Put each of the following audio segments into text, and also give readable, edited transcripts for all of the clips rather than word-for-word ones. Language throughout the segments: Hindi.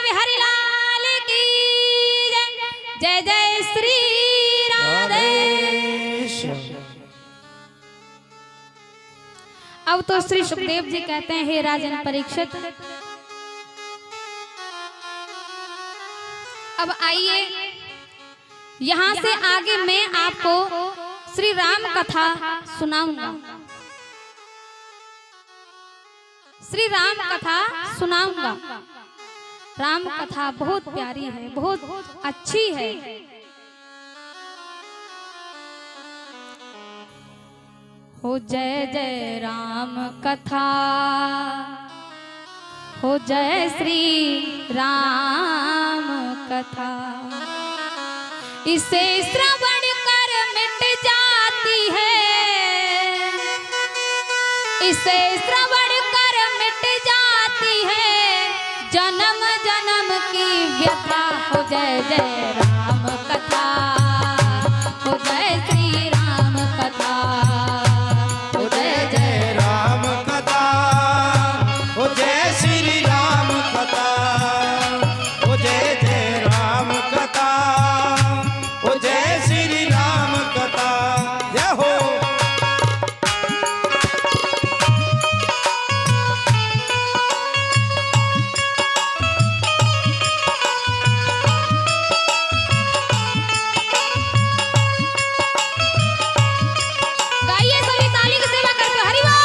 बिहारी लाल की जय। जय जय श्री राधे। अब तो श्री सुखदेव जी कहते हैं, हे राजन परीक्षित, अब आइए यहाँ से आगे मैं आपको श्री राम कथा सुनाऊंगा। श्री राम कथा सुनाऊंगा। राम कथा बहुत प्यारी है, बहुत अच्छी है। हो जय जय राम कथा, हो जय श्री राम कथा। इसे श्रवण कर मिट जाती है, इसे श्रवण कर मिट जाती है जन्म जन्म की व्यथा। हो जय जय राम कथा, हो जय श्री राम कथा, हो जय जय राम कथा, हो जय श्री राम कथा, हो जय जय राम कथा, हो जय श्री राम कथा। जय हो। गाइए सभी ताली की सेवा करके हरि बोल।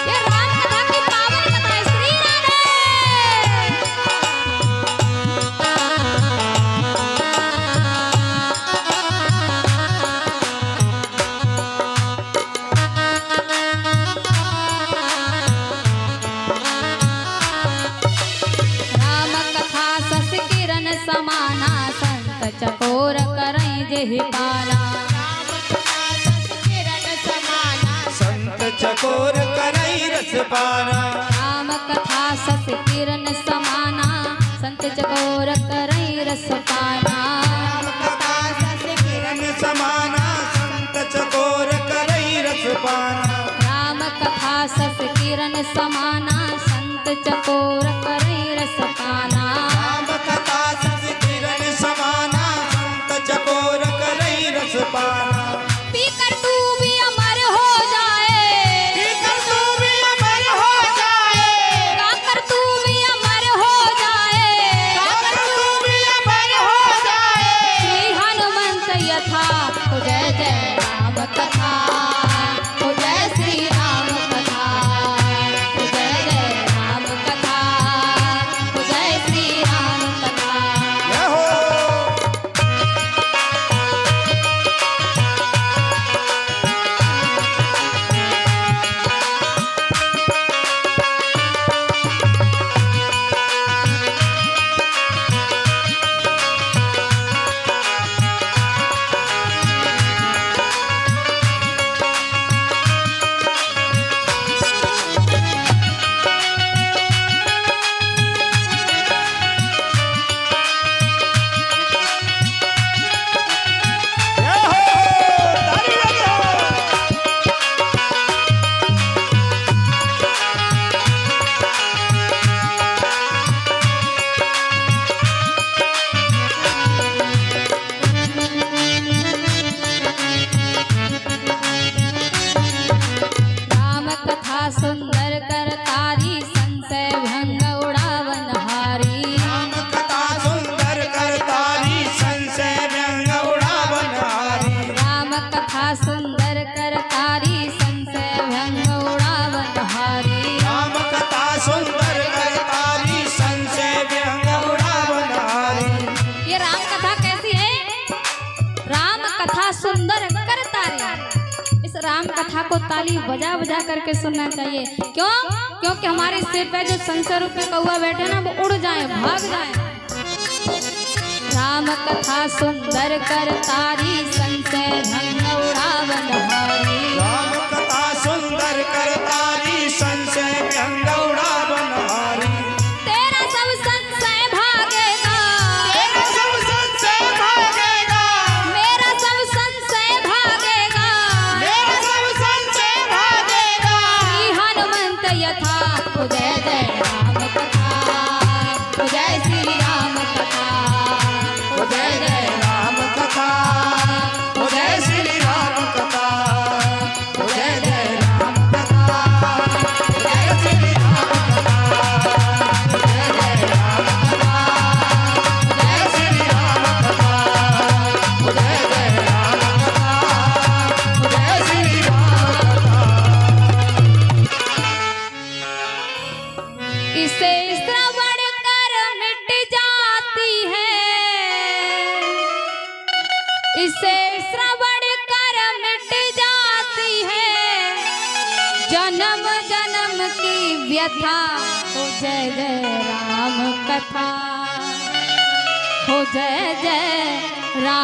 ये राम कथा की पावन कथा है। श्री राधे। राम कथा सस किरण समाना, संत चकोर करई जेहि पाना। संत चकोर करई रस पाना, राम कथा सस किरण समाना, संत चकोर करई रस पाना। कथा सस किरण समाना, संत चकोर करई रस पाना। राम कथा सस किरण समाना, संत चकोर करई रस पाना। राम कथा सस किरण समाना, संत चकोर करई रस पाना। पीकर तू भी अमर हो जाए, पीकर तू भी अमर हो जाए, गाकर तू भी अमर हो जाए, गाकर तू भी अमर हो जाए। श्री हनुमंत यथा। हो जय जय राम कथा, हो जय श्री राम कथा, हो जय जय राम कथा, हो जय श्री राम कथा। जय हो। जय हो। ताली बजाओ। राम कथा सुंदर कर तारी, संशय भंग उड़ावन हारी। राम कथा सुंदर करतारी, संशय व्यंग उड़ावन हारी। राम कथा सुंदर कर तारी, संशय भंग उड़ावन हारी। राम कथा सुंदर करतारी, संशय व्यंग उड़ावन हारी। ये राम कथा कैसी है? राम कथा सुंदर कर तारी। इस राम कथा को ताली बजा बजा करके सुनना चाहिए। क्यों? क्योंकि हमारे सिर पे जो संशय रूपी कौवा बैठे ना, वो उड़ जाए, भाग जाए। राम कथा सुंदर कर तारी, संशय भंग उड़ावन हारी। राम कथा सुंदर करतारी, संशय व्यंग उड़ावन हारी। तेरा सब संशय भागेगा, तेरा सब संशय भागेगा, मेरा सब इसे श्रवण कर मिट जाती है जन्म जन्म की व्यथा। हो जय जय राम कथा, हो जय जय राम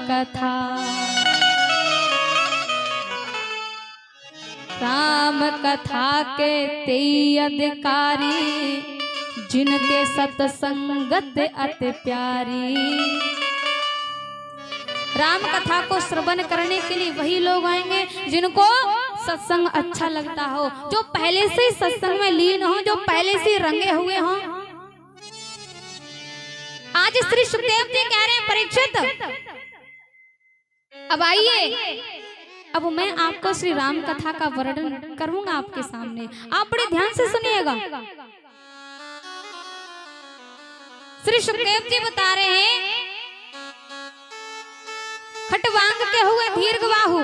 कथा। राम कथा के ते अधिकारी, जिनके सत्संगत अति प्यारी। राम कथा को श्रवण करने के लिए वही लोग आएंगे जिनको सत्संग अच्छा लगता हो, जो पहले से ही सत्संग में लीन हो, जो पहले से ही रंगे हुए हों। आज श्री सुखदेव जी कह रहे हैं परीक्षित, अब आइए, अब मैं आपको श्री राम कथा का वर्णन करूंगा आपके सामने, आप बड़े ध्यान से सुनिएगा। श्री सुखदेव जी बता रहे हैं, खटवांग के हुए दीर्घबाहु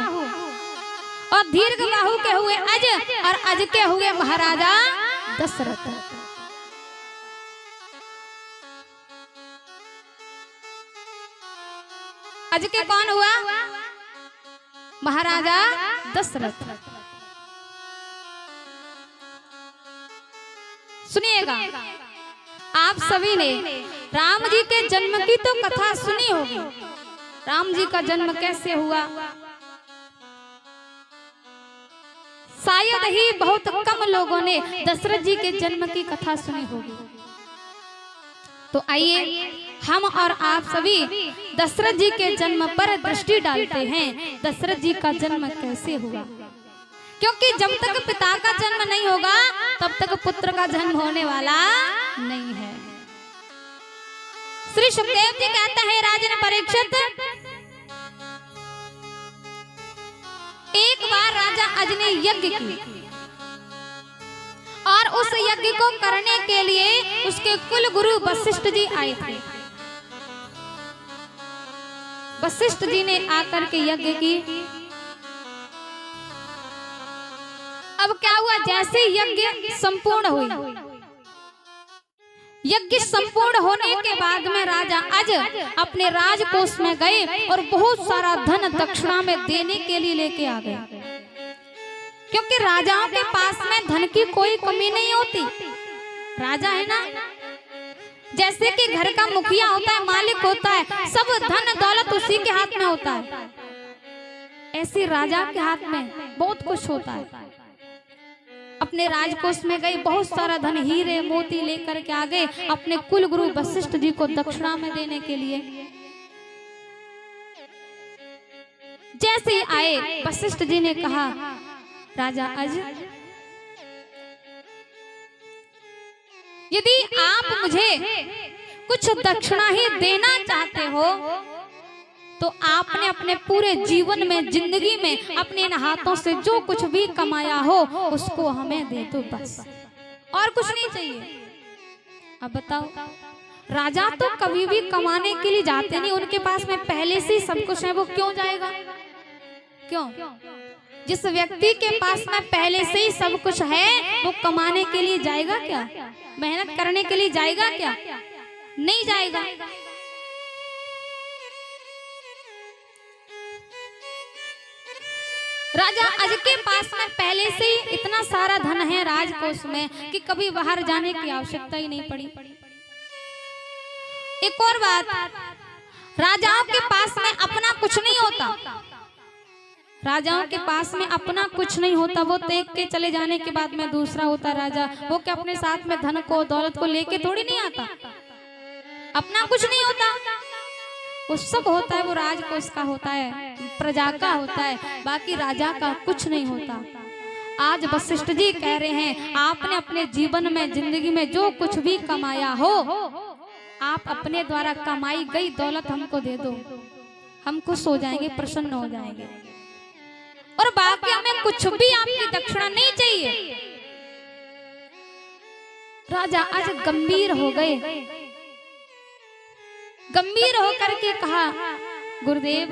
और दीर्घबाहु के हुए अज और अज के हुए महाराजा दशरथ। अज के कौन हुआ? महाराजा दशरथ। सुनिएगा, आप सभी ने राम जी के जन्म की तो कथा सुनी होगी। राम जी का जन्म कैसे हुआ शायद ही बहुत कम लोगों ने दशरथ जी के जन्म की कथा सुनी होगी। तो आइए हम और आप सभी दशरथ जी के जन्म पर दृष्टि डालते हैं। दशरथ जी का जन्म कैसे हुआ, क्योंकि जब तक पिता का जन्म नहीं होगा तब तक पुत्र का जन्म होने वाला नहीं है। श्री सुखदेव जी कहते हैं, राजन परीक्षित, एक बार राजा अज ने यज्ञ की और उस यज्ञ को करने के लिए उसके कुल गुरु वशिष्ठ जी आए थे। वशिष्ठ जी ने आकर के यज्ञ की। अब क्या हुआ, जैसे यज्ञ संपूर्ण हुई, यज्ञ संपूर्ण होने के बाद में राजा अज अपने राजकोष में गए और बहुत सारा धन दक्षिणा में देने के लिए लेके आ गए, क्योंकि राजाओं के पास में धन की कोई कमी नहीं होती। राजा है ना, जैसे कि घर का मुखिया होता है, मालिक होता है, सब धन दौलत उसी के हाथ में होता है, ऐसे राजा के हाथ में बहुत कुछ होता है। अपने राजकोष में गए, बहुत सारा धन हीरे मोती लेकर के आ गए अपने कुल गुरु वशिष्ठ जी को दक्षिणा में देने के लिए। जैसे आए वशिष्ठ जी ने कहा, राजा अज, यदि आप मुझे कुछ दक्षिणा ही देना चाहते हो तो आपने अपने पूरे जीवन में, जिंदगी में अपने इन हाथों से जो कुछ भी कमाया हो उसको हमें दे दो, बस, और कुछ नहीं चाहिए। अब बताओ, राजा तो कभी भी कमाने के लिए जाते नहीं, उनके पास में पहले से सब कुछ है, वो क्यों जाएगा? क्यों? जिस व्यक्ति के पास में पहले से ही सब कुछ है वो कमाने के लिए जाएगा क्या? मेहनत करने के लिए जाएगा क्या? नहीं जाएगा। राजा अज के पास में पहले से ही इतना सारा धन है राजकोष में कि कभी बाहर जाने की आवश्यकता ही नहीं पड़ी। एक और बात, राजाओं के पास में अपना कुछ नहीं होता। राजाओं के पास में अपना कुछ नहीं होता, वो देख के चले जाने के बाद में दूसरा होता राजा। वो क्या अपने साथ में धन को, दौलत को लेके थोड़ी नहीं आता, अपना कुछ नहीं होता, वो सब होता है वो राजकोष का होता है, प्रजा का होता है, बाकी राजा का कुछ नहीं होता। आज वशिष्ठ जी कह रहे हैं, आपने अपने जीवन में, जिंदगी में जो कुछ भी कमाया हो, आप अपने द्वारा कमाई गई दौलत हमको दे दो, हम खुश हो जाएंगे, प्रसन्न हो जाएंगे, और बाकी हमें कुछ भी आपकी दक्षिणा नहीं चाहिए। राजा आज गंभीर हो गए, गंभीर होकर के कहा, गुरुदेव,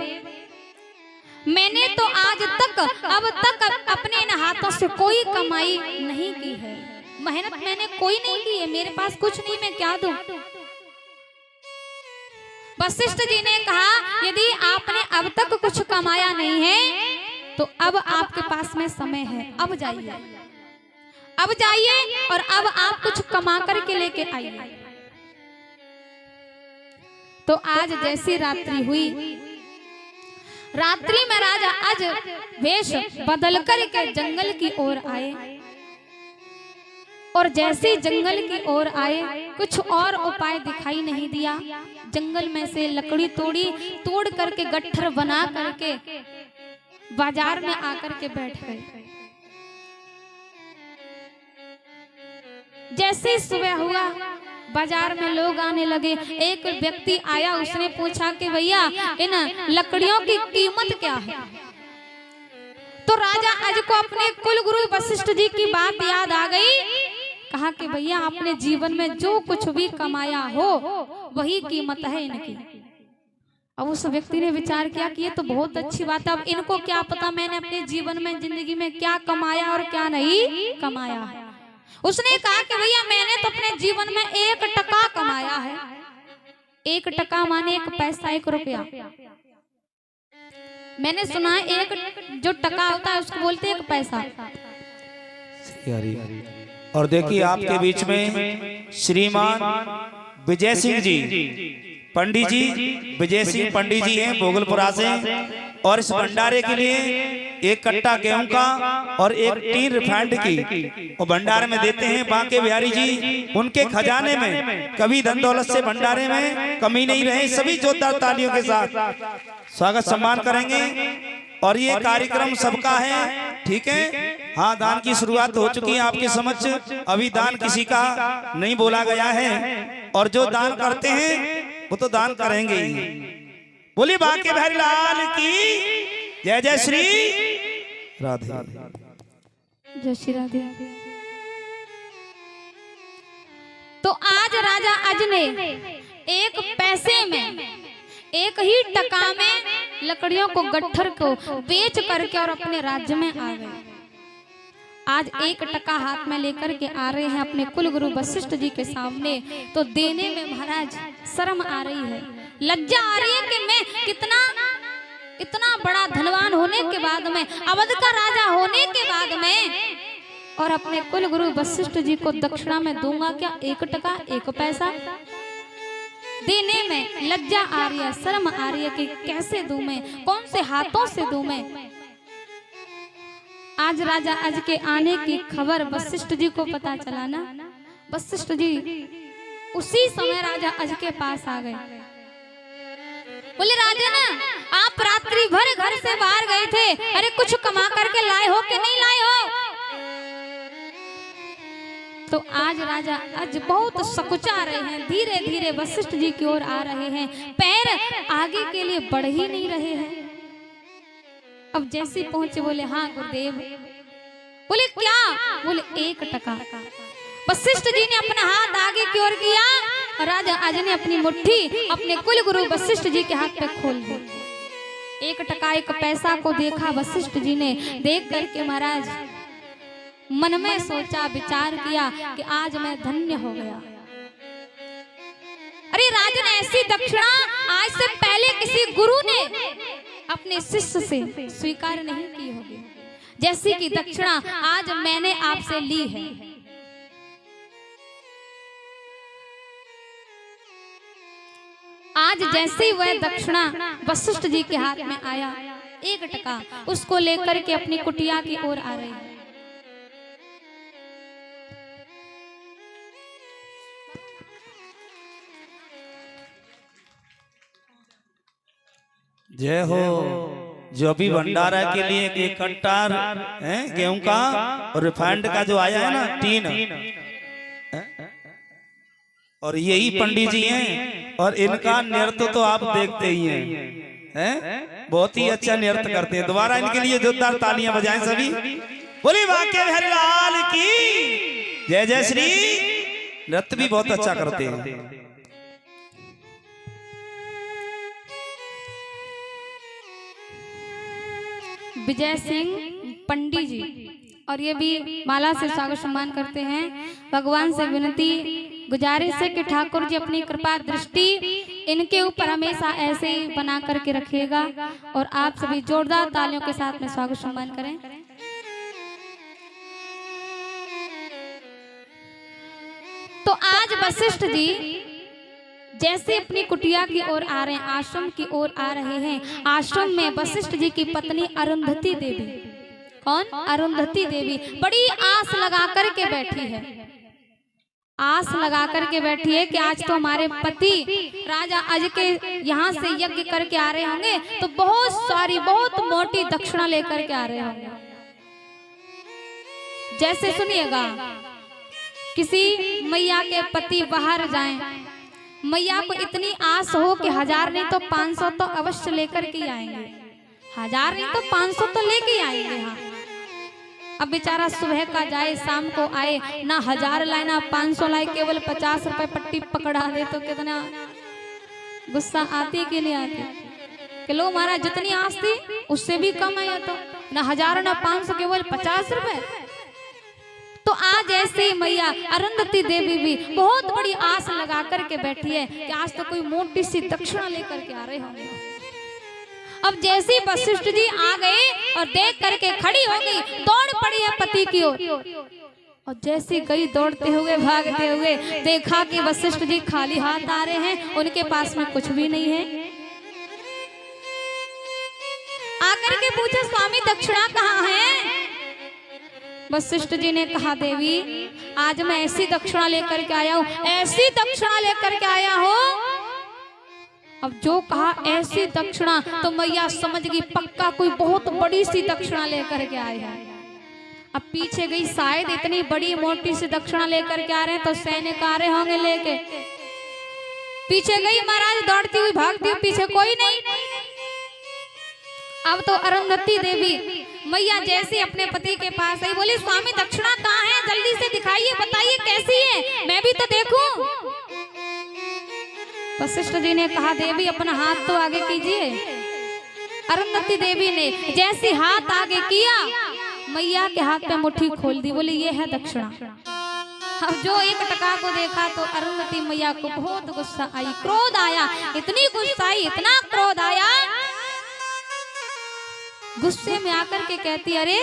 मैंने तो आज तक, अब तक अपने इन हाथों से कोई कमाई नहीं की है, मेहनत मैंने कोई नहीं की है, मेरे पास कुछ नहीं, मैं क्या दूं? वशिष्ठ जी ने कहा यदि आपने अब तक कुछ कमाया नहीं है तो अब आपके पास में समय है, अब जाइए, अब जाइए और अब आप कुछ कमा करके लेके आइए। तो आज जैसी रात्रि हुई, रात्रि में राजा आज वेश बदल कर के जंगल की ओर आए और जैसे जंगल की ओर आए कुछ और उपाय दिखाई नहीं दिया। जंगल में से लकड़ी तोड़ करके गट्ठर बना करके बाजार में आकर के बैठ गए। जैसे सुबह हुआ बाजार में लोग आने लगे। एक व्यक्ति आया, उसने पूछा कि भैया इन लकड़ियों की कीमत क्या है। तो राजा आज को अपने कुल गुरु वशिष्ठ जी की बात याद आ गई। कहा कि भैया आपने जीवन में जो कुछ भी कमाया हो वही कीमत है इनकी। अब उस व्यक्ति ने विचार किया कि ये तो बहुत अच्छी बात है, अब इनको क्या पता मैंने अपने जीवन में जिंदगी में क्या कमाया और क्या नहीं कमाया है। उसने कहा कि भैया मैंने तो अपने जीवन में 1 टका कमाया है। 1 टका माने 1 पैसा, 1 रुपया। मैंने सुना है एक जो टका होता है उसको बोलते हैं 1 पैसा। और देखिए आपके बीच में श्रीमान विजय सिंह जी, पंडित जी विजय सिंह पंडित जी हैं भोगलपुरा से, और इस भंडारे के लिए 1 कट्टा गेहूं का और 1 टीन रिफाइंड की वो भंडारे में देते हैं। बांके बिहारी जी, उनके खजाने में कभी धन दौलत से भंडारे में कमी नहीं रहे। सभी जोरदार तालियों के साथ स्वागत सम्मान करेंगे। और ये कार्यक्रम सबका है, ठीक है। हाँ, दान की शुरुआत हो चुकी है आपके समक्ष। अभी दान किसी का नहीं बोला गया है, और जो दान करते हैं वो तो दान करेंगे ही। बोली बांके बिहारी लाल की जय। जय श्री राधे, जय श्री राधे। तो आज राजा अज ने 1 पैसे में, 1 ही टका में लकड़ियों को गट्ठर को बेच करके और अपने राज्य में आ गए। आज 1 टका हाथ में लेकर के आ रहे हैं अपने कुल गुरु वशिष्ठ जी के सामने। तो देने में महाराज शर्म आ रही है, लज्जा आ रही है कि मैं इतना बड़ा धनवान होने के बाद में, अवध का राजा होने के बाद में, और अपने कुल गुरु वशिष्ठ जी को दक्षिणा में दूंगा क्या 1 टका 1 पैसा। देने में लज्जा आ रही है, शर्म आ रही है कि कैसे दूं मैं, कौन से हाथों से दूं मैं। आज राजा अज के आने की खबर वशिष्ठ जी को पता चला ना। वशिष्ठ जी उसी समय राजा अज के पास आ गए। बोले राजा ना, आप रात्रि भर घर से बाहर गए थे, अरे कुछ कमा करके लाए हो कि नहीं लाए हो। तो आज राजा आज बहुत सकुचा रहे हैं, धीरे धीरे वशिष्ठ जी की ओर आ रहे हैं, पैर आगे के लिए बढ़ ही नहीं रहे हैं। अब जैसे पहुंचे बोले हाँ गुरुदेव। बोले क्या? बोले 1 टका। वशिष्ठ जी ने अपना हाथ आगे की ओर किया, राजा आज ने अपनी मुट्ठी अपने कुल गुरु वशिष्ठ जी के हाथ पे खोल दी। 1 टका 1 पैसा को देखा वशिष्ठ जी ने। देख करके महाराज मन में सोचा, विचार किया कि आज मैं धन्य हो गया। अरे राजन, ऐसी दक्षिणा आज से पहले किसी गुरु ने अपने शिष्य से स्वीकार नहीं की होगी, जैसी कि दक्षिणा आज मैंने आपसे ली है। आज जैसी वह दक्षिणा वशिष्ठ जी के हाथ में आया 1 टका, उसको लेकर के अपनी कुटिया की ओर आ रही है। जय हो। जो भी भंडारा के लिए 1 कट्टा गेहूं का और रिफाइंड का जो आया है ना टीन, और यही पंडित जी हैं, और इनका नृत्य तो आप देखते ही हैं, बहुत ही अच्छा नृत्य करते हैं। दोबारा इनके लिए जोरदार तालियां बजाएं सभी। बोली बांके बिहारी लाल की जय। जय श्री। नृत्य भी बहुत अच्छा करते हैं। विजय सिंह पंडित जी, और ये भी माला से स्वागत सम्मान करते हैं। भगवान से विनती गुजारिश है कि ठाकुर जी अपनी कृपा दृष्टि इनके ऊपर हमेशा ऐसे ही बना करके रखिएगा। और आप सभी जोरदार तालियों के साथ में स्वागत सम्मान करें। तो आज वशिष्ठ जी जैसे अपनी कुटिया की ओर आ रहे हैं, आश्रम की ओर आ रहे हैं, आश्रम में वशिष्ठ जी की पत्नी अरुंधति देवी, कौन? अरुंधति देवी बड़ी आस लगा करके बैठी है, आस लगा करके बैठी है कि आज तो हमारे पति राजा अज के यहाँ से यज्ञ करके आ रहे होंगे, तो बहुत सारी बहुत मोटी दक्षिणा लेकर के आ रहे होंगे। जैसे सुनिएगा, किसी मैया के पति बाहर जाएं, मैया को इतनी आस हो कि 1000 नहीं तो 500 तो अवश्य लेकर के आएंगे, 1000 नहीं तो 500 तो लेके आएंगे। हाँ, अब बेचारा सुबह का जाए शाम को आए, ना 1000 लाए ना 500 लाए, केवल 50 रुपए पट्टी पकड़ा दे तो कितना गुस्सा आती कि नहीं आती कि लो महाराज जितनी आस थी उससे भी कम है, तो ना 1000 ना 500 केवल 50 रुपए। तो आज ऐसे ही मैया अरुंधति देवी भी बहुत बड़ी आस लगा करके बैठी है कि आज तो कोई मोटी सी दक्षिणा लेकर के आ रहे होंगे। अब जैसे वशिष्ठ जी आ गए और देख करके खड़ी हो गई, दौड़ पड़ी है पति की ओर, और जैसे गई दौड़ते हुए भागते हुए, देखा कि वशिष्ठ जी खाली हाथ आ रहे हैं, उनके पास में कुछ भी नहीं है। आकर के पूछा स्वामी दक्षिणा कहाँ है? वशिष्ठ जी ने कहा देवी आज मैं ऐसी दक्षिणा लेकर के आया हूँ, ऐसी दक्षिणा लेकर के आया हूँ। अब जो कहा ऐसी दक्षिणा, तो मैया समझ गई पक्का कोई बहुत बड़ी सी दक्षिणा लेकर के आए हैं। अब पीछे गई, शायद इतनी बड़ी मोटी सी दक्षिणा लेकर के आ रहे हैं तो सैनिक आ रहे होंगे लेके। पीछे गई महाराज दौड़ती हुई भागती हुई, पीछे कोई नहीं। अब तो अरुंधति देवी मैया जैसे अपने पति के पास आई, बोली स्वामी दक्षिणा कहाँ है, जल्दी से दिखाइए, बताइए कैसी है, मैं भी तो देखूं। वशिष्ठ जी ने कहा देवी अपना हाथ तो आगे कीजिए। अरुंधति देवी ने जैसे हाथ आगे किया, मैया के हाथ पे मुट्ठी खोल दी, बोली ये है दक्षिणा। अब जो 1 टका को देखा तो अरुंधति मैया को बहुत गुस्सा आई, क्रोध आया, इतनी गुस्सा आई, इतना क्रोध आया, गुस्से में आकर के कहती अरे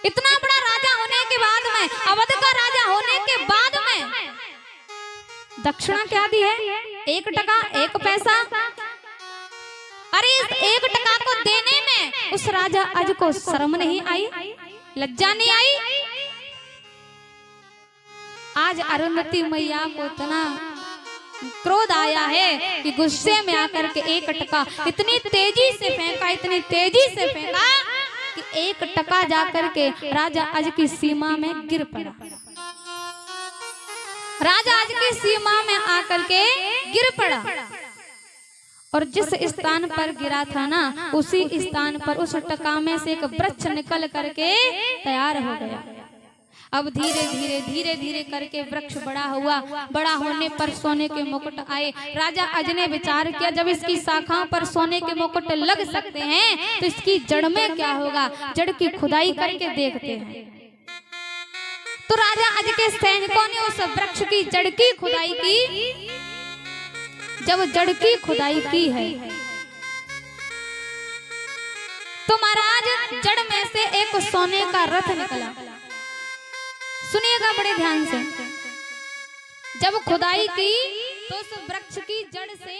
इतना बड़ा राजा होने के बाद में, अवध का राजा होने के बाद में दक्षिणा क्या दी है? 1 टका 1 पैसा। अरे इस 1 टका को देने में उस राजा अज को शर्म नहीं आई, लज्जा नहीं आई? आज अरुंधति मैया को इतना क्रोध आया है कि गुस्से में आकर के 1 टका इतनी तेजी से फेंका, इतनी तेजी से फेंका कि 1 टका जाकर के राजा अज की सीमा में गिर पड़ा। राजा अज की सीमा में आकर के गिर पड़ा, और जिस स्थान पर गिरा था ना, उसी स्थान पर उस टका में से एक वृक्ष निकल करके तैयार हो गया। अब धीरे धीरे धीरे धीरे करके वृक्ष बड़ा हुआ, बड़ा होने पर सोने के मुकुट आए। राजा अज ने विचार किया जब इसकी शाखाओं पर सोने के मुकुट लग सकते हैं तो इसकी जड़ में क्या होगा, जड़ की खुदाई करके देखते हैं। तो राजा अज के सैनिकों ने उस वृक्ष की जड़ की खुदाई की। जब जड़ की खुदाई की है तो महाराज जड़ में से एक सोने का रथ निकला। सुनिएगा बड़े ध्यान से, जब खुदाई की तो उस वृक्ष की जड़ से